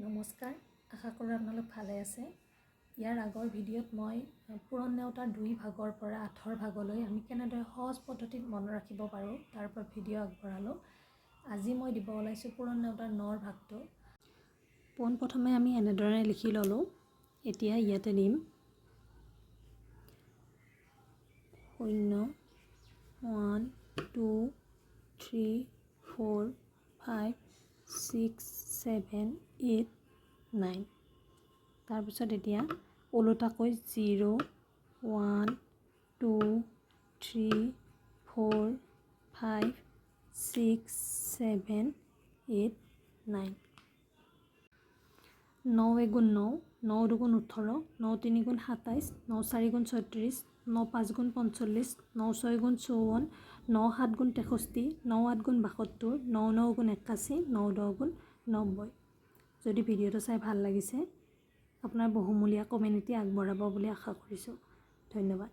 নমস্কাৰ, আশা কৰোঁ আপোনালোক ভালে আছে। ইয়াৰ আগৰ ভিডিঅ'ত মই পূৰণ নেওঁতাৰ 2 ভাগৰ পৰা 8 ভাগলৈ আমি কেনেদৰে সহজ পদ্ধতিত মনত ৰাখিব পাৰোঁ তাৰ ওপৰত ভিডিঅ' আগবঢ়ালোঁ। আজি মই দিব ওলাইছোঁ পূৰণ নেওঁতাৰ 9 ভাগটো। পোনপ্ৰথমে আমি এনেদৰে লিখি ল'লোঁ। এতিয়া ইয়াতে দিম 0 1 2 3 4 5 6 7 8 9। তাৰপিছত এতিয়া ওলোটাকৈ 0 1 2 3 4 5 6 7 8 9। 9 এগুণ 9, 9 দুগুণ 18, 9 3 গুণ 27, 9 4 গুণ 36, 9 5 গুণ 45, 9 6 গুণ 54, 9 7 গুণ 63, 9 8 গুণ 72, 9 9 গুণ 81, 9 10 গুণ 90। যদি ভিডিঅ'টো চাই ভাল লাগিছে আপোনাৰ বহুমূলীয়া কমেণ্ট এটি আগবঢ়াব বুলি আশা কৰিছোঁ। ধন্যবাদ।